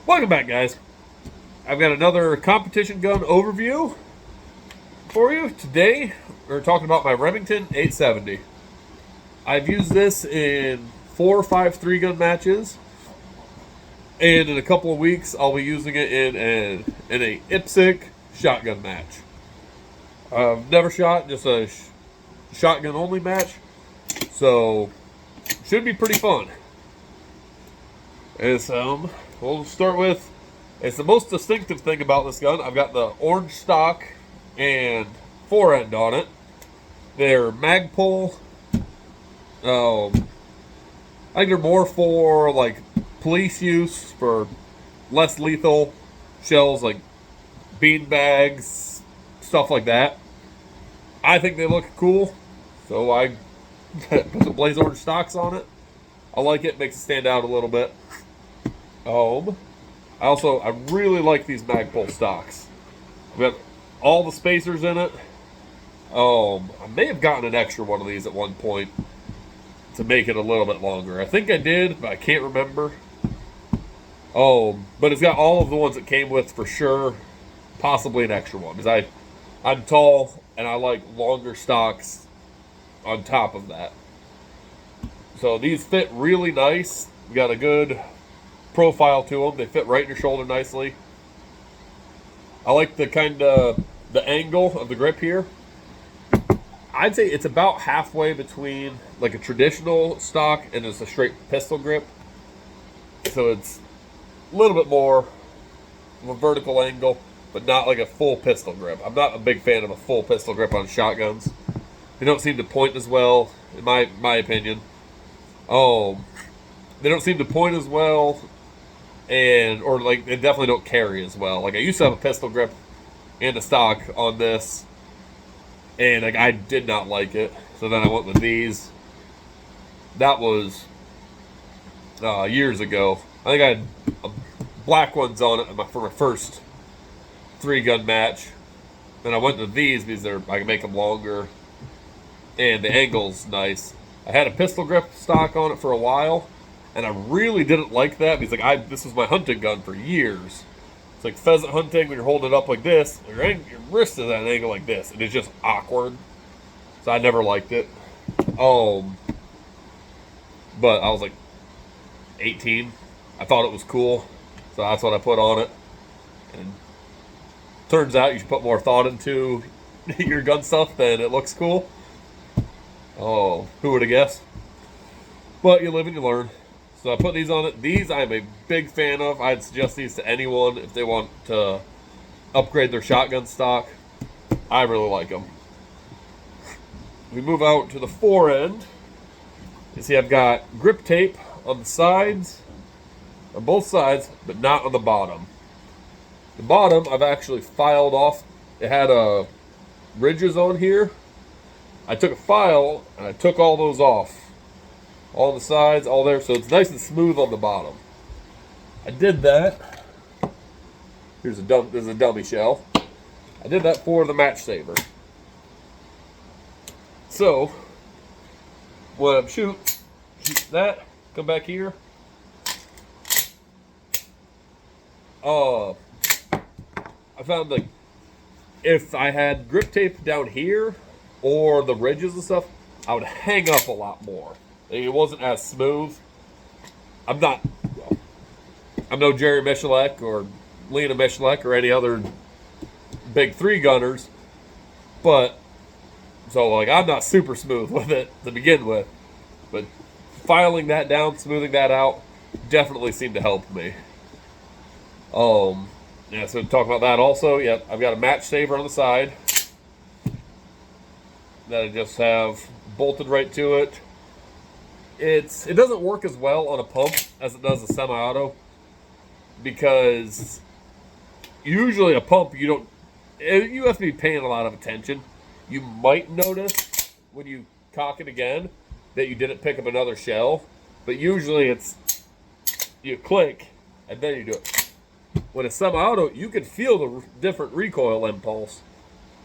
Welcome back, guys. I've got another competition gun overview for you. Today, we're talking about my Remington 870. I've used this in 4 or 5 3-gun matches, and in a couple of weeks, I'll be using it in a IPSC shotgun match. I've never shot just a shotgun only match, so should be pretty fun. We'll start with, it's the most distinctive thing about this gun. I've got the orange stock and forend on it. They're Magpul. I think they're more for like police use, for less lethal shells like bean bags, stuff like that. I think they look cool, so I put the blaze orange stocks on it. I like it, makes it stand out a little bit. I really like these Magpul stocks. I've got all the spacers in it. I may have gotten an extra one of these at one point to make it a little bit longer. I think I did, but I can't remember. But it's got all of the ones it came with for sure. Possibly an extra one, because I'm tall and I like longer stocks on top of that. So these fit really nice. We got a good profile to them. They fit right in your shoulder nicely. I like the angle of the grip here. I'd say it's about halfway between like a traditional stock and just a straight pistol grip. So it's a little bit more of a vertical angle, but not like a full pistol grip. I'm not a big fan of a full pistol grip on shotguns. They don't seem to point as well, in my opinion. They don't seem to point as well, or like they definitely don't carry as well. Like I used to have a pistol grip and a stock on this, and like I did not like it. So then I went with these. That was years ago. I think I had black ones on it for my first 3-gun match. Then I went to these because I can make them longer, and the angle's nice. I had a pistol grip stock on it for a while, and I really didn't like that because this was my hunting gun for years. It's like pheasant hunting when you're holding it up like this, your wrist is at an angle like this, and it's just awkward. So I never liked it. But I was like 18. I thought it was cool, so that's what I put on it. And turns out you should put more thought into your gun stuff than it looks cool. Who would have guessed? But you live and you learn. So I put these on it. These I'm a big fan of. I'd suggest these to anyone if they want to upgrade their shotgun stock. I really like them. We move out to the forend. You see I've got grip tape on the sides, on both sides, but not on the bottom. The bottom I've actually filed off. It had ridges on here. I took a file and I took all those off. All the sides, all there, so it's nice and smooth on the bottom. I did that. There's a dummy shell. I did that for the match saver. So when I'm shoot that, come back here. I found like if I had grip tape down here or the ridges and stuff, I would hang up a lot more. It wasn't as smooth. I'm no Jerry Michalek or Lena Michalek or any other big 3-gunners, but so like I'm not super smooth with it to begin with. But filing that down, smoothing that out, definitely seemed to help me. So to talk about that also, I've got a match saver on the side that I just have bolted right to it. It doesn't work as well on a pump as it does a semi-auto, because usually a pump you have to be paying a lot of attention. You might notice when you cock it again that you didn't pick up another shell, but usually it's you click and then you do it. When it's semi-auto, you can feel the different recoil impulse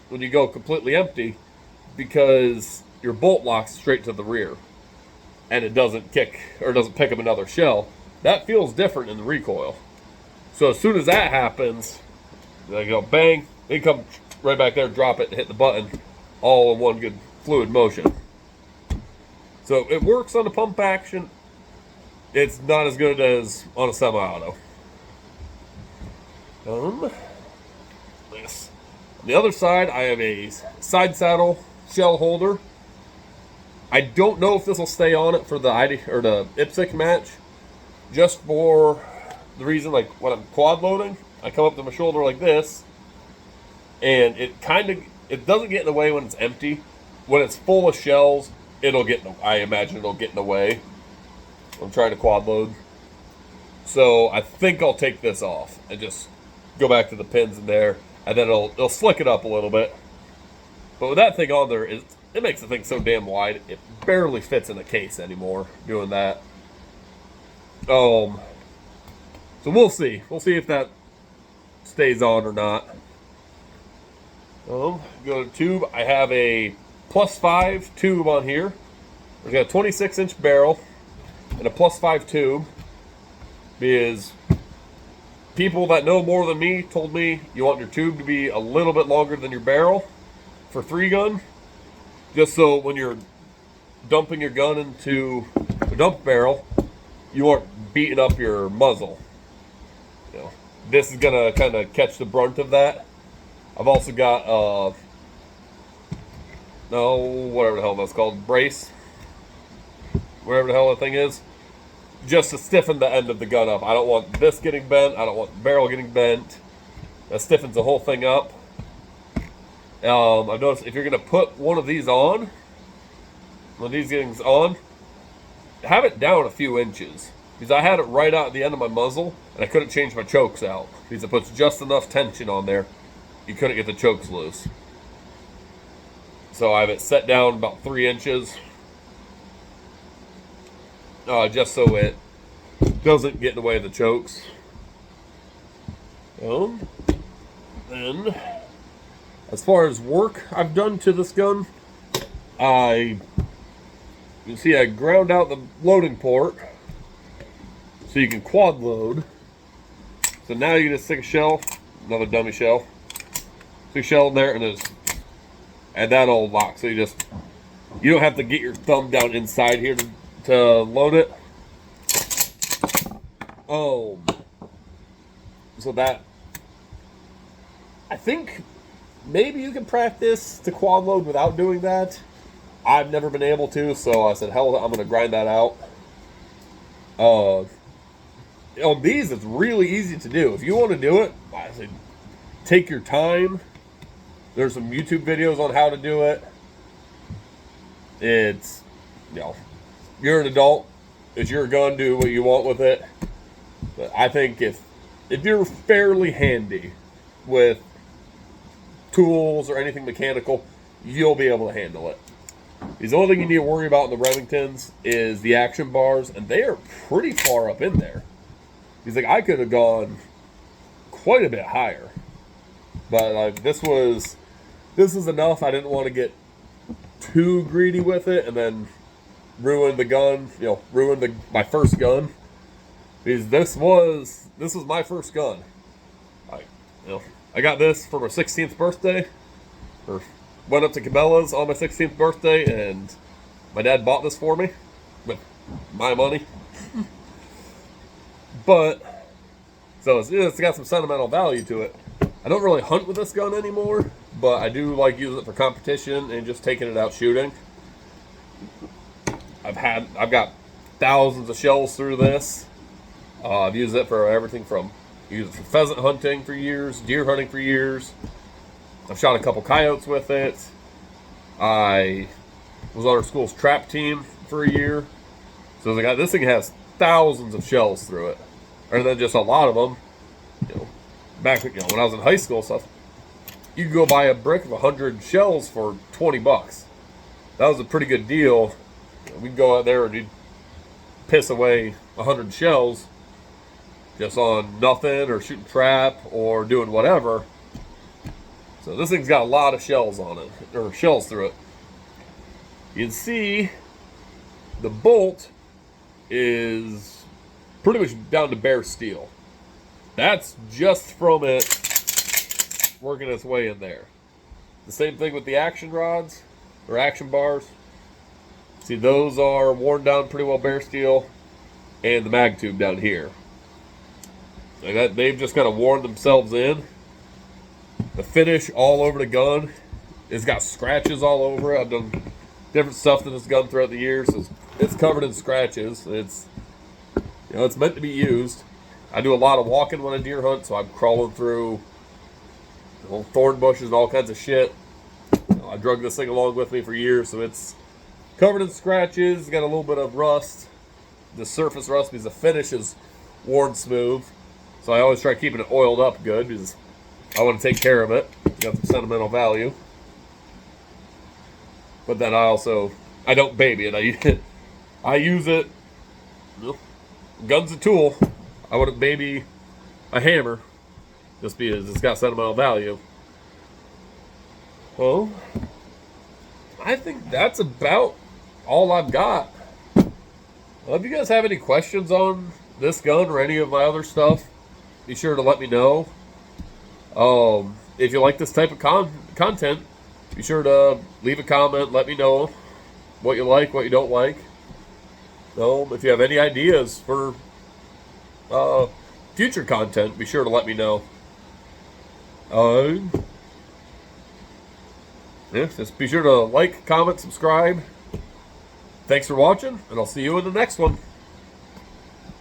when you go completely empty, because your bolt locks straight to the rear and it doesn't kick or doesn't pick up another shell. That feels different in the recoil. So as soon as that happens, I go bang, they come right back there, drop it, hit the button, all in one good fluid motion. So it works on the pump action. It's not as good as on a semi-auto. This. On the other side, I have a side saddle shell holder. I don't know if this will stay on it for the IPSC match, just for the reason, like when I'm quad loading, I come up to my shoulder like this, and it doesn't get in the way when it's empty. When it's full of shells, I imagine it'll get in the way. I'm trying to quad load. So I think I'll take this off and just go back to the pins in there, and then it'll slick it up a little bit. But with that thing on there, it makes the thing so damn wide, it barely fits in the case anymore doing that. So we'll see. We'll see if that stays on or not. Go to tube. I have a +5 tube on here. I've got a 26-inch barrel and a +5 tube, because people that know more than me told me you want your tube to be a little bit longer than your barrel for 3-gun, just so when you're dumping your gun into a dump barrel, you aren't beating up your muzzle. This is gonna kind of catch the brunt of that. I've also got whatever the hell that's called, brace, whatever the hell that thing is, just to stiffen the end of the gun up. I don't want this getting bent. I don't want the barrel getting bent. That stiffens the whole thing up. I've noticed if you're going to put one of these on, have it down a few inches. Because I had it right out at the end of my muzzle, and I couldn't change my chokes out. Because it puts just enough tension on there, you couldn't get the chokes loose. So I have it set down about 3 inches. Just so it doesn't get in the way of the chokes. Then, as far as work I've done to this gun, you see I ground out the loading port so you can quad load. So now you can just stick a shell, another dummy shell, stick a shell in there, and that'll lock. So you don't have to get your thumb down inside here to load it. So that, I think maybe you can practice to quad load without doing that. I've never been able to, so I said, hell, I'm going to grind that out. On these, it's really easy to do. If you want to do it, I say take your time. There's some YouTube videos on how to do it. It's, you're an adult. It's your gun. Do what you want with it. But I think if you're fairly handy with tools or anything mechanical, you'll be able to handle it. The only thing you need to worry about in the Remingtons is the action bars, and they are pretty far up in there. He's like, I could have gone quite a bit higher, but this was enough. I didn't want to get too greedy with it and then ruin the gun. Ruin my first gun, because this was my first gun. I got this for my 16th birthday, or went up to Cabela's on my 16th birthday, and my dad bought this for me with my money. But so it's got some sentimental value to it. I don't really hunt with this gun anymore, but I do like using it for competition and just taking it out shooting. I've got thousands of shells through this. I've used it for everything from pheasant hunting for years, deer hunting for years. I've shot a couple coyotes with it. I was on our school's trap team for a year. So this thing has thousands of shells through it. And then just a lot of them. Back when I was in high school stuff, you could go buy a brick of 100 shells for $20. That was a pretty good deal. We'd go out there and you'd piss away 100 shells just on nothing, or shooting trap, or doing whatever. So this thing's got a lot of shells on it, or shells through it. You can see the bolt is pretty much down to bare steel. That's just from it working its way in there. The same thing with the action rods or action bars. See, those are worn down pretty well bare steel, and the mag tube down here. Like that, they've just kind of worn themselves in. The finish all over the gun, it's got scratches all over it. I've done different stuff to this gun throughout the years. It's covered in scratches. It's, you know, it's meant to be used. I do a lot of walking when I deer hunt, so I'm crawling through thorn bushes and all kinds of shit. You know, I drug this thing along with me for years, so it's covered in scratches. Got a little bit of rust. The surface rust because the finish is worn smooth. So I always try keeping it oiled up good because I want to take care of it. It's got some sentimental value. But then I don't baby it. I use it. Gun's a tool. I wouldn't baby a hammer just because it's got sentimental value. Well, I think that's about all I've got. Well, if you guys have any questions on this gun or any of my other stuff, be sure to let me know. If you like this type of content, be sure to leave a comment. Let me know what you like, what you don't like. If you have any ideas for future content, be sure to let me know. Just be sure to like, comment, subscribe. Thanks for watching, and I'll see you in the next one.